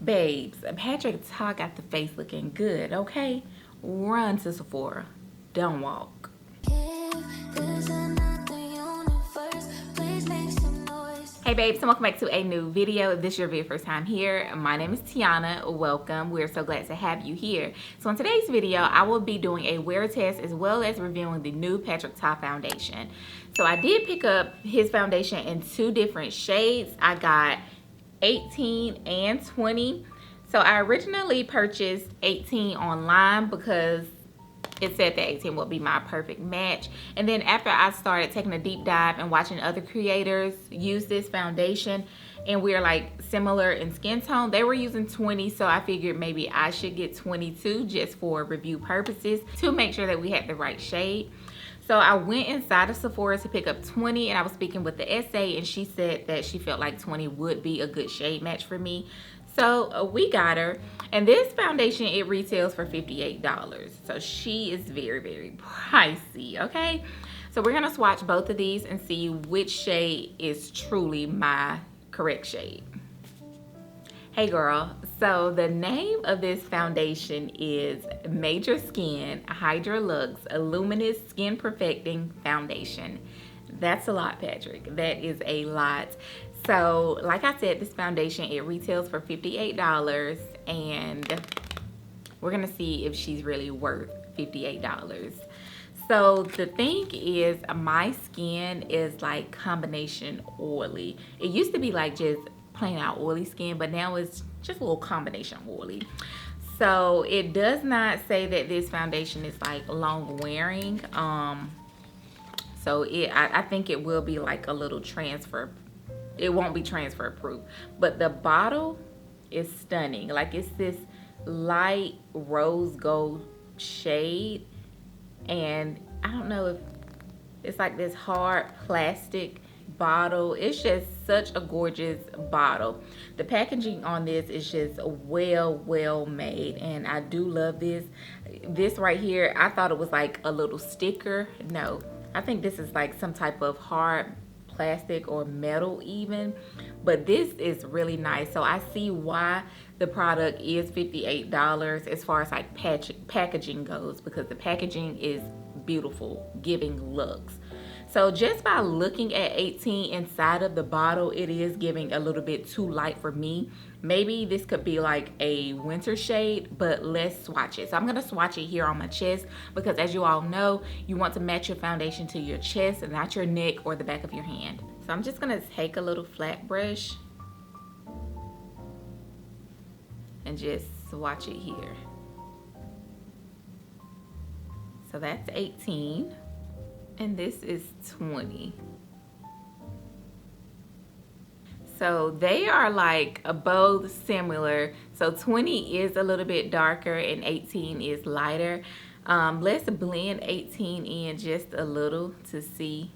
Babes, Patrick Ta got the face looking good, okay? Run to Sephora. Don't walk. Hey babes, and welcome back to a new video. If this is your very first time here, my name is Tiana. Welcome. We're so glad to have you here. So in today's video, I will be doing a wear test as well as reviewing the new Patrick Ta foundation. So I did pick up his foundation in two different shades. I got 18 and 20. So I originally purchased 18 online because it said that 18 would be my perfect match. And then after I started taking a deep dive and watching other creators use this foundation, and we're like similar in skin tone, they were using 20, so I figured maybe I should get 22 just for review purposes to make sure that we had the right shade. So I went inside of Sephora to pick up 20, and I was speaking with the SA, and she said that she felt like 20 would be a good shade match for me. So we got her, and this foundation, it retails for $58. So she is very, very pricey, okay? So we're gonna swatch both of these and see which shade is truly my correct shade. Hey girl, so the name of this foundation is Major Skin Hydra Luxe Luminous Skin Perfecting Foundation. That's a lot, Patrick. That is a lot. So like I said, this foundation, it retails for $58, and we're gonna see if she's really worth $58. So the thing is, my skin is like combination oily. It used to be like just plain out oily skin, but now it's just a little combination oily. So it does not say that this foundation is like long wearing. So I think it will be like a little transfer. It won't be transfer proof, but the bottle is stunning. Like, it's this light rose gold shade, and I don't know if it's like this hard plastic bottle. It's just such a gorgeous bottle. The packaging on this is just well made, and I do love this. This right here, I thought it was like a little sticker. No, I think this is like some type of hard plastic or metal even, but this is really nice. So I see why the product is $58 as far as like packaging goes, because the packaging is beautiful, giving looks. So just by looking at 18 inside of the bottle, it is giving a little bit too light for me. Maybe this could be like a winter shade, but let's swatch it. So I'm gonna swatch it here on my chest, because as you all know, you want to match your foundation to your chest and not your neck or the back of your hand. So I'm just gonna take a little flat brush and just swatch it here. So that's 18. And this is 20. So they are like both similar. So 20 is a little bit darker and 18 is lighter. Let's blend 18 in just a little to see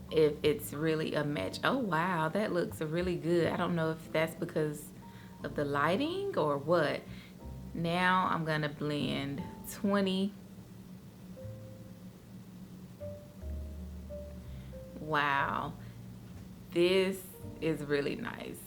if it's really a match. Oh wow, that looks really good. I don't know if that's because of the lighting or what. Now I'm gonna blend 20. Wow, this is really nice.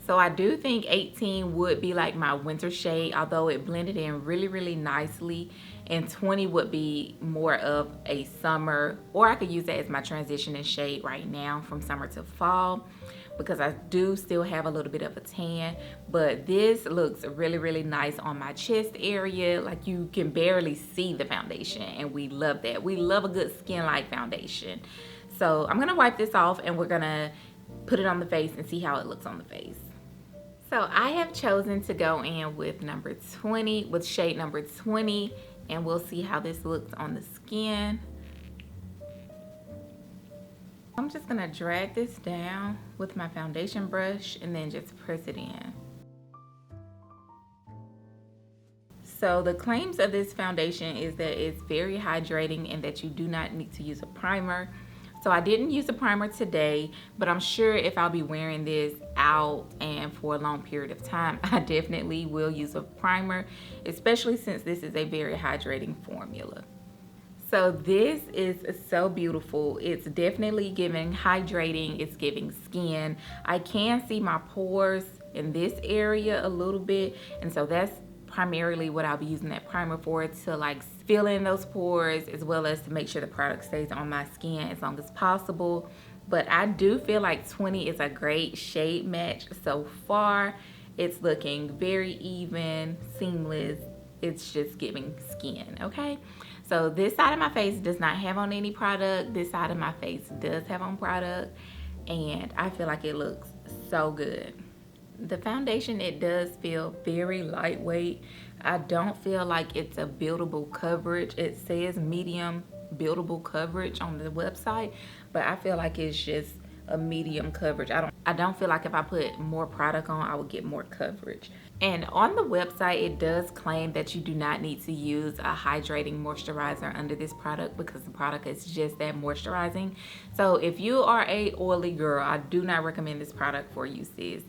So I do think 18 would be like my winter shade, although it blended in really nicely, and 20 would be more of a summer, or I could use that as my transitioning shade right now from summer to fall, because I do still have a little bit of a tan. But this looks really nice on my chest area. Like, you can barely see the foundation, and we love that. We love a good skin-like foundation. So I'm gonna wipe this off, and we're gonna put it on the face and see how it looks on the face. So I have chosen to go in with number 20, with shade number 20, and we'll see how this looks on the skin. I'm just gonna drag this down with my foundation brush and then just press it in. So the claims of this foundation is that it's very hydrating and that you do not need to use a primer. So I didn't use a primer today, but I'm sure if I'll be wearing this out and for a long period of time, I definitely will use a primer, especially since this is a very hydrating formula. So this is so beautiful. It's definitely giving hydrating. It's giving skin. I can see my pores in this area a little bit, and so that's primarily what I'll be using that primer for, to like fill in those pores, as well as to make sure the product stays on my skin as long as possible. But I do feel like 20 is a great shade match so far. It's looking very even, seamless. It's just giving skin, okay? So this side of my face does not have on any product. This side of my face does have on product, and I feel like it looks so good. The foundation, it does feel very lightweight. I don't feel like it's a buildable coverage. It says medium buildable coverage on the website, but I feel like it's just a medium coverage. I don't feel like if I put more product on, I would get more coverage. And on the website, it does claim that you do not need to use a hydrating moisturizer under this product, because the product is just that moisturizing. So if you are a oily girl, I do not recommend this product for you, sis.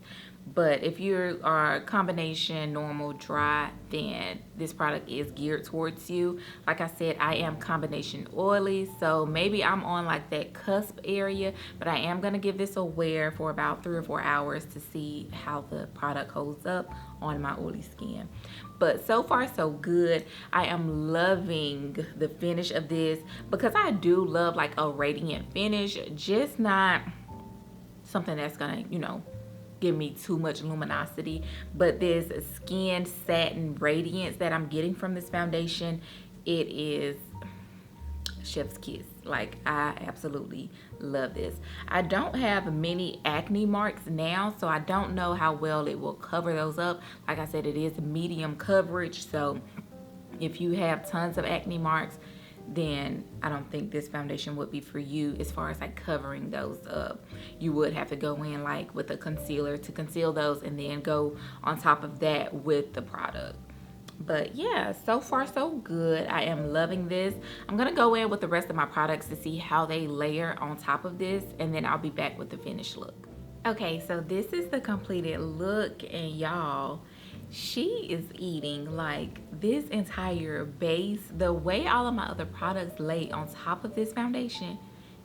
But if you are combination normal dry, then this product is geared towards you. Like I said, I am combination oily, so maybe I'm on like that cusp area, but I am going to give this a wear for about 3 or 4 hours to see how the product holds up on my oily skin. But so far so good. I am loving the finish of this, because I do love like a radiant finish, just not something that's gonna, you know, give me too much luminosity. But this skin satin radiance that I'm getting from this foundation, it is chef's kiss. Like, I absolutely love this. I don't have many acne marks now, so I don't know how well it will cover those up. Like I said, it is medium coverage, so if you have tons of acne marks, then I don't think this foundation would be for you as far as like covering those up. You would have to go in like with a concealer to conceal those, and then go on top of that with the product. But yeah, so far so good. I am loving this. I'm gonna go in with the rest of my products to see how they layer on top of this, and then I'll be back with the finished look. Okay, so this is the completed look, and y'all, she is eating like this entire base. The way all of my other products lay on top of this foundation,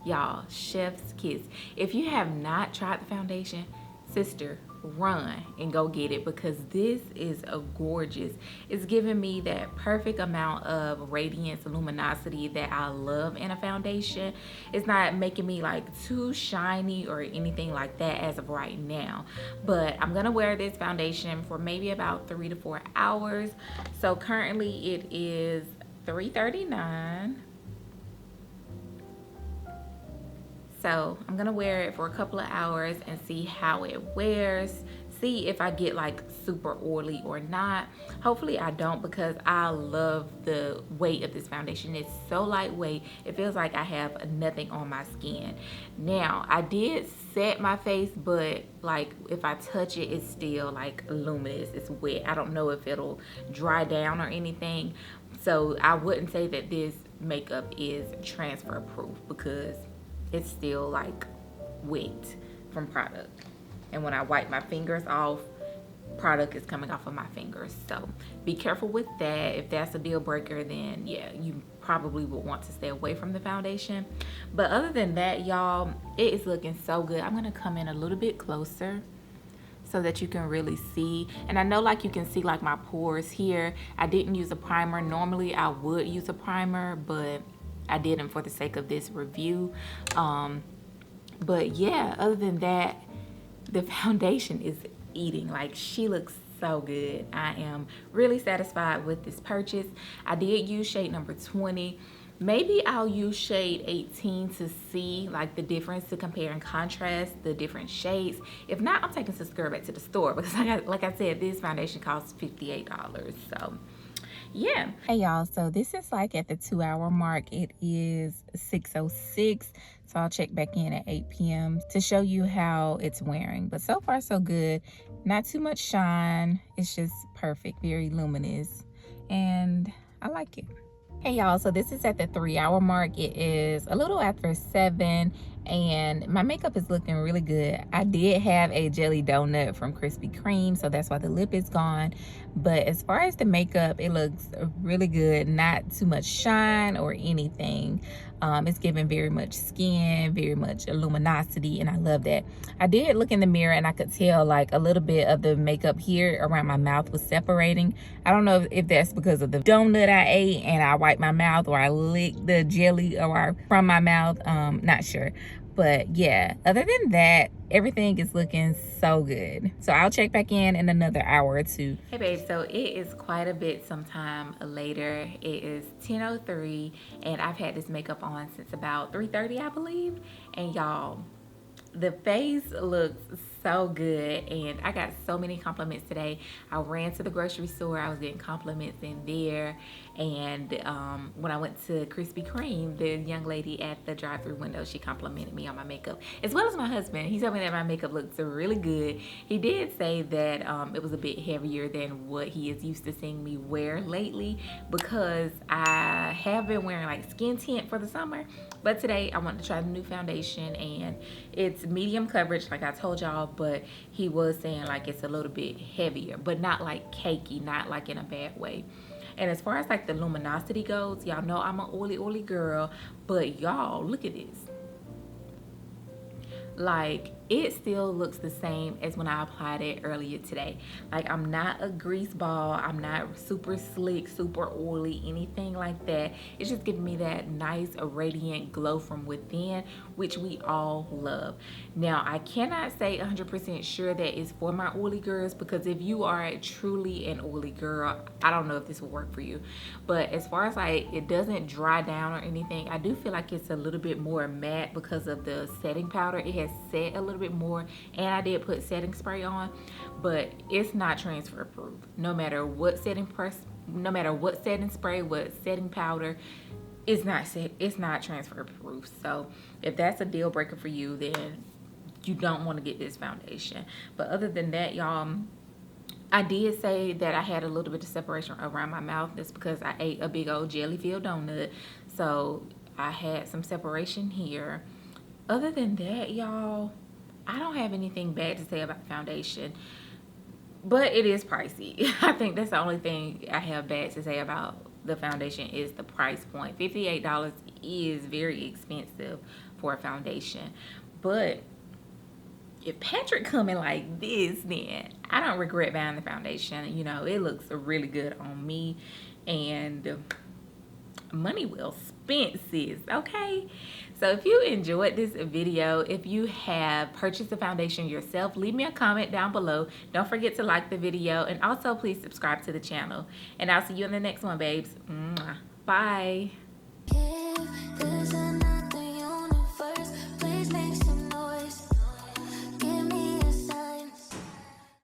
y'all, chef's kiss. If you have not tried the foundation, sister, run and go get it, because this is a gorgeous. It's giving me that perfect amount of radiance and luminosity that I love in a foundation. It's not making me like too shiny or anything like that as of right now, but I'm gonna wear this foundation for maybe about 3 to 4 hours. So currently it is 3:39. So I'm gonna wear it for a couple of hours and see how it wears, see if I get like super oily or not. Hopefully I don't, because I love the weight of this foundation. It's so lightweight, it feels like I have nothing on my skin. Now, I did set my face, but like if I touch it, it's still like luminous, it's wet. I don't know if it'll dry down or anything. So I wouldn't say that this makeup is transfer proof, because it's still like wet from product, and when I wipe my fingers off, product is coming off of my fingers. So be careful with that. If that's a deal breaker, then yeah, you probably would want to stay away from the foundation. But other than that, y'all, it is looking so good. I'm gonna come in a little bit closer so that you can really see. And I know like you can see like my pores here. I didn't use a primer. Normally I would use a primer, but I didn't for the sake of this review. But yeah, other than that, the foundation is eating. Like, she looks so good. I am really satisfied with this purchase. I did use shade number 20. Maybe I'll use shade 18 to see like the difference, to compare and contrast the different shades. If not, I'm taking this girl back to the store, because like I said, this foundation costs $58. So yeah. Hey y'all, so this is like at the 2-hour mark. It is 6:06, so I'll check back in at 8 p.m. to show you how it's wearing. But so far so good. Not too much shine. It's just perfect, very luminous, and I like it. Hey y'all, so this is at the 3-hour mark. It is a little after 7, and my makeup is looking really good. I did have a jelly donut from Krispy Kreme, so that's why the lip is gone. But as far as the makeup, it looks really good. Not too much shine or anything. It's giving very much skin, very much luminosity, and I love that. I did look in the mirror and I could tell like a little bit of the makeup here around my mouth was separating. I don't know if that's because of the donut I ate and I wiped my mouth, or I licked the jelly or from my mouth. Not sure. But yeah, other than that, everything is looking so good. So I'll check back in another hour or two. Hey babe, so it is quite a bit sometime later. It is 10:03 and I've had this makeup on since about 3:30, I believe. And y'all, the face looks so good, and I got so many compliments today. I ran to the grocery store, I was getting compliments in there, and when I went to Krispy Kreme, the young lady at the drive-thru window, she complimented me on my makeup, as well as my husband. He told me that my makeup looks really good. He did say that it was a bit heavier than what he is used to seeing me wear lately, because I have been wearing like skin tint for the summer. But today I wanted to try the new foundation, and it's medium coverage like I told y'all, but he was saying like it's a little bit heavier, but not like cakey, not like in a bad way. And as far as like the luminosity goes, y'all know I'm an oily girl, but y'all look at this. Like, it still looks the same as when I applied it earlier today. Like, I'm not a grease ball, I'm not super slick, super oily, anything like that. It's just giving me that nice radiant glow from within, which we all love. Now, I cannot say 100% sure that it's for my oily girls, because if you are truly an oily girl, I don't know if this will work for you. But as far as like it doesn't dry down or anything, I do feel like it's a little bit more matte because of the setting powder. It has set a little bit more, and I did put setting spray on, but it's not transfer proof. No matter what setting spray, what setting powder, it's not transfer proof. So if that's a deal breaker for you, then you don't want to get this foundation. But other than that, y'all, I did say that I had a little bit of separation around my mouth. That's because I ate a big old jelly filled donut, so I had some separation here. Other than that, y'all, I don't have anything bad to say about the foundation, but it is pricey. I think that's the only thing I have bad to say about the foundation is the price point. $58 is very expensive for a foundation, but if Patrick coming like this, then I don't regret buying the foundation. You know, it looks really good on me, and money well spent, sis. Okay, so if you enjoyed this video, if you have purchased the foundation yourself, leave me a comment down below. Don't forget to like the video, and also please subscribe to the channel, and I'll see you in the next one, babes. Mwah. Bye.